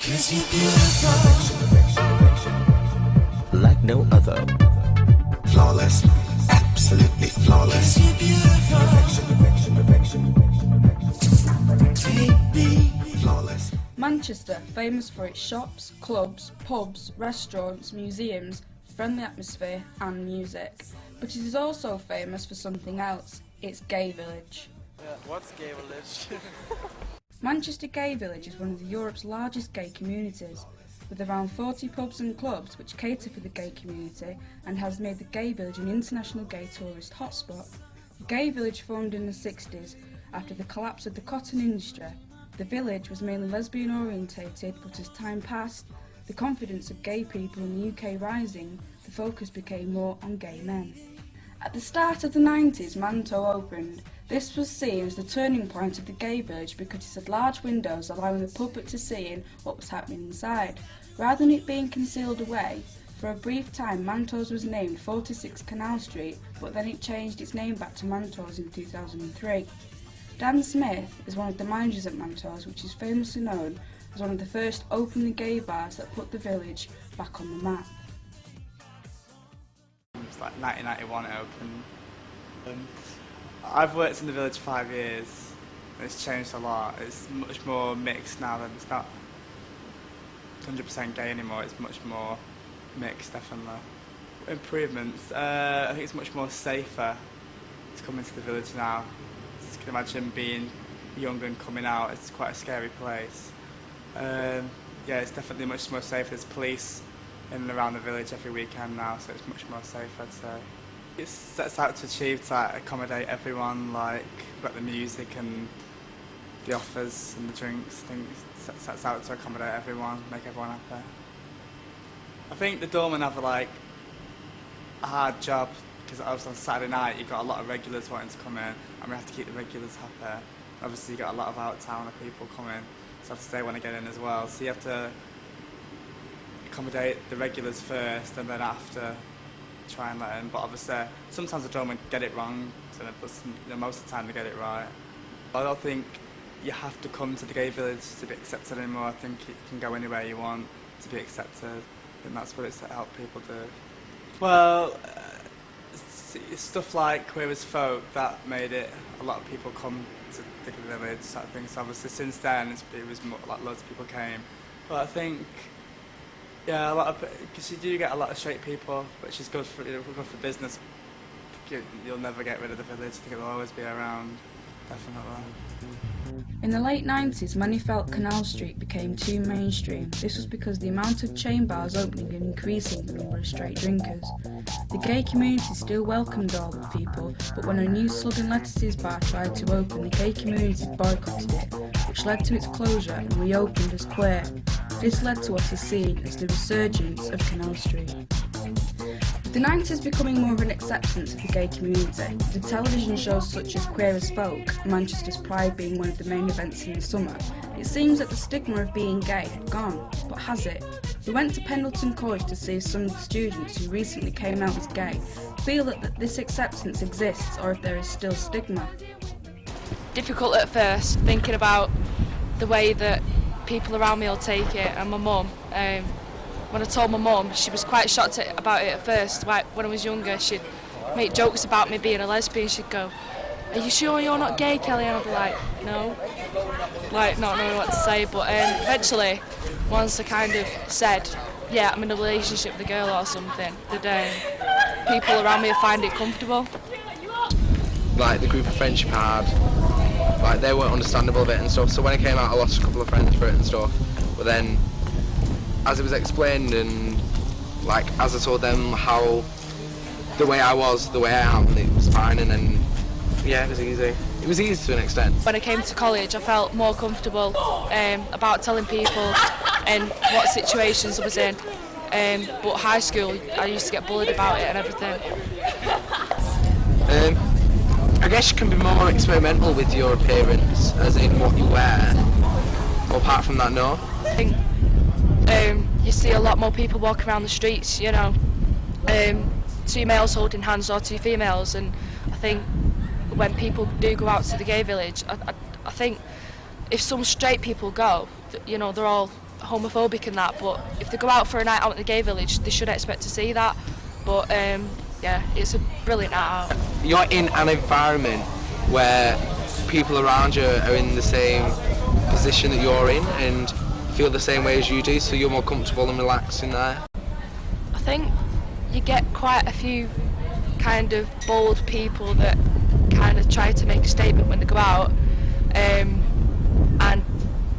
'Cause you're beautiful, like no other. flawless, absolutely flawless. 'Cause you're beautiful, baby, flawless. Manchester, famous for its shops, clubs, pubs, restaurants, museums, friendly atmosphere and music. But it is also famous for something else, its gay village. Yeah, what's Gayvolution? Manchester Gay Village is one of Europe's largest gay communities, with around 40 pubs and clubs which cater for the gay community and has made the Gay Village an international gay tourist hotspot. The Gay Village formed in the 60s after the collapse of the cotton industry. The village was mainly lesbian orientated, but as time passed, the confidence of gay people in the UK rising, the focus became more on gay men. At the start of the 90s, Manto opened. This was seen as the turning point of the gay village because it had large windows allowing the public to see in what was happening inside. Rather than it being concealed away, for a brief time Manto's was named 46 Canal Street, but then it changed its name back to Manto's in 2003. Dan Smith is one of the managers at Manto's, which is famously known as one of the first openly gay bars that put the village back on the map. It's like 1991 it opened. I've worked in the village 5 years and it's changed a lot. It's much more mixed now. Than it's not 100% gay anymore, it's much more mixed, definitely. Improvements, I think it's much more safer to come into the village now. As you can imagine, being young and coming out, it's quite a scary place. Yeah, it's definitely much more safe. There's police in and around the village every weekend now, so it's much more safe, I'd say. It sets out to achieve to accommodate everyone, like we've got the music and the offers and the drinks. I think it sets out to accommodate everyone, make everyone happy. I think the doormen have a hard job because obviously on Saturday night you've got a lot of regulars wanting to come in and we have to keep the regulars happy. Obviously you've got a lot of out-of-towner people coming, so obviously they want to get in as well. So you have to accommodate the regulars first and then after try and let in. But obviously sometimes the doormen get it wrong, but most of the time they get it right. I don't think you have to come to the gay village to be accepted anymore. I think you can go anywhere you want to be accepted, and that's what it's helped people do. Well, it's stuff like Queer as Folk that made it. A lot of people come to the village, sort of thing. So obviously since then it was more, like loads of people came. But I think, yeah, because you do get a lot of straight people, which is good for business. You'll never get rid of the village. I think it'll always be around, definitely. In the late 90s, many felt Canal Street became too mainstream. This was because the amount of chain bars opening and increasing the number of straight drinkers. The gay community still welcomed all the people, but when a new Slug and Lettuces bar tried to open, the gay community boycotted it, which led to its closure and reopened as Queer. This led to what is seen as the resurgence of Canal Street. The 90s becoming more of an acceptance of the gay community, with television shows such as Queer as Folk, Manchester's Pride being one of the main events in the summer. It seems that the stigma of being gay had gone, but has it? We went to Pendleton College to see if some of the students who recently came out as gay feel that this acceptance exists or if there is still stigma. Difficult at first, thinking about the way that people around me will take it, and my mum. When I told my mum, she was quite shocked about it at first. Like, when I was younger, she'd make jokes about me being a lesbian. She'd go, "Are you sure you're not gay, Kelly?" And I'd be like, "No," like not knowing what to say. But eventually, once I kind of said, "Yeah, I'm in a relationship with a girl or something," that people around me find it comfortable. Like the group of friends you had, like they weren't understandable of it and stuff. So when I came out, I lost a couple of friends for it and stuff. But then, as it was explained and like as I told them how the way I was, the way I am, it was fine, and then yeah, it was easy. It was easy to an extent. When I came to college, I felt more comfortable about telling people and what situations I was in. But high school, I used to get bullied about it and everything. I guess you can be more experimental with your appearance, as in what you wear. But apart from that, no. I think you see a lot more people walking around the streets, you know, two males holding hands or two females, and I think when people do go out to the gay village, I think if some straight people go, you know, they're all homophobic and that, but if they go out for a night out in the gay village, they should expect to see that. But yeah, it's a brilliant night out. You're in an environment where people around you are in the same position that you're in and feel the same way as you do, so you're more comfortable and relaxed in there. I think you get quite a few kind of bold people that kind of try to make a statement when they go out, and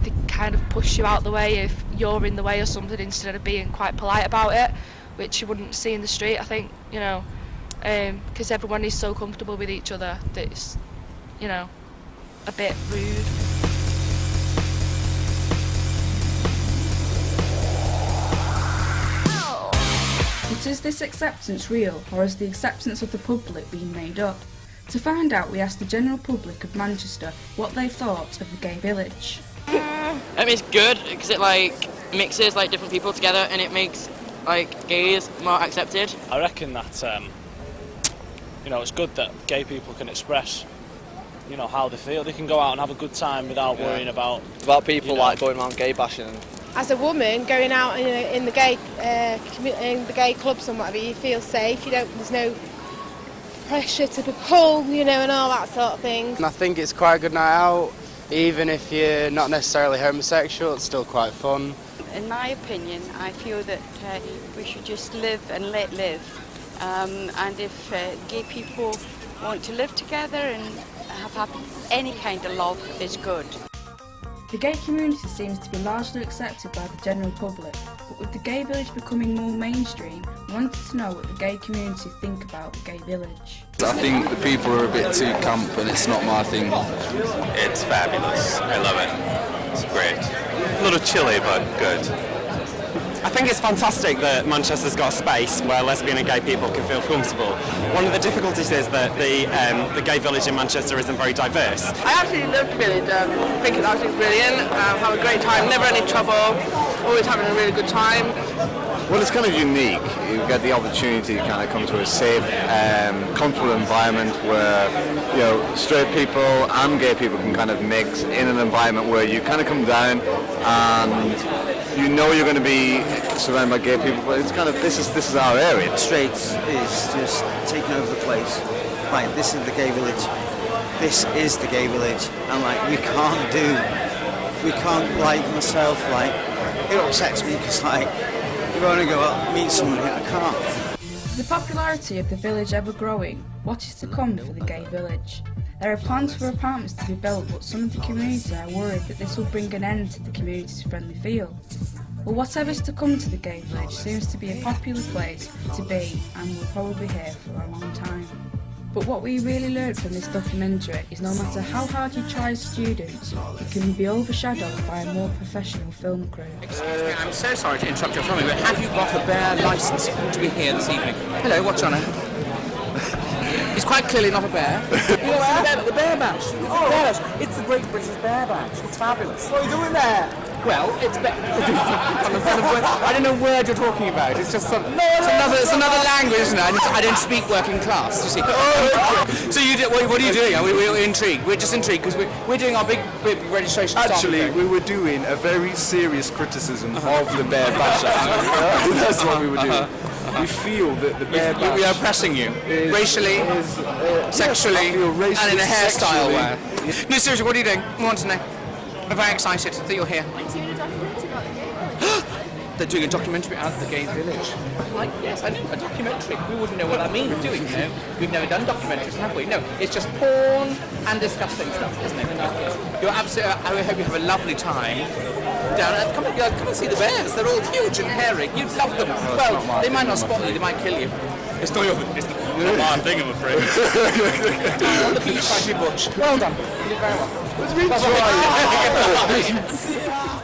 they kind of push you out the way if you're in the way or something, instead of being quite polite about it, which you wouldn't see in the street, I think, you know, because everyone is so comfortable with each other that it's, you know, a bit rude. But is this acceptance real, or is the acceptance of the public being made up? To find out, we asked the general public of Manchester what they thought of the gay village. I mean, it's good because it like mixes like different people together and it makes like gays more accepted. I reckon that you know, it's good that gay people can express, you know, how they feel. They can go out and have a good time without worrying about people, you know, like going around gay bashing. As a woman going out in the gay clubs and whatever, you feel safe. There's no pressure to be pulled, you know, and all that sort of thing. I think it's quite a good night out. Even if you're not necessarily homosexual, it's still quite fun. In my opinion, I feel that we should just live and let live. And if gay people want to live together and have any kind of love, is good. The gay community seems to be largely accepted by the general public, but with the gay village becoming more mainstream, we wanted to know what the gay community think about the gay village. I think the people are a bit too camp and it's not my thing. It's fabulous. I love it. It's great. A little chilly, but good. I think it's fantastic that Manchester's got a space where lesbian and gay people can feel comfortable. One of the difficulties is that the gay village in Manchester isn't very diverse. I absolutely love the village. I think it's absolutely brilliant. Have a great time, never any trouble, always having a really good time. Well, it's kind of unique. You get the opportunity to kind of come to a safe, comfortable environment where, you know, straight people and gay people can kind of mix in an environment where you kind of come down and you know you're going to be surrounded by gay people, but it's kind of, this is our area. Straights is just taking over the place. Like, this is the gay village. This is the gay village. And like, we can't, like myself, like, it upsets me because like, you want to go out and meet someone here, I can't. Is the popularity of the village ever growing? What is to come for the gay village? There are plans for apartments to be built, but some of the community are worried that this will bring an end to the community's friendly feel. Well, whatever's to come to the gay village seems to be a popular place to be and will probably be here for a long time. But what we really learned from this documentary is no matter how hard you try as students, it can be overshadowed by a more professional film crew. Excuse me, I'm so sorry to interrupt your filming, but have you got a bear licence to be here this evening? Hello, what's your name? He's quite clearly not a bear. The bear bash. Oh. Bear bash. It's the Great British Bear Bash. It's fabulous. What are you doing there? Well, it's I don't know what word you're talking about. It's just some, it's another language, isn't it? I don't speak working class, you see. So what are you doing? We're intrigued. We're just intrigued because we're doing our big registration. Actually, we were doing a very serious criticism of the bear bash. That's what we were doing. We feel that the bear bash... We are oppressing you. Racially, sexually, and in a hairstyle way. No, seriously, what are you doing? We want to know. I'm very excited that you're here. I'm doing a documentary about the gay village. They're doing a documentary about the gay village. Like, yes, I know, a documentary. We wouldn't know what that means, do we? You know? We've never done documentaries, have we? No, it's just porn and disgusting stuff, isn't it? You're absolutely... I hope you have a lovely time. Down and come and see the bears. They're all huge and hairy. You'd love them. Well, they might not spot you. They might kill you. It's not your thing. It's not my thing, I'm afraid. Look at you, trying to be butch. Well done. You did very well. Let's be trying.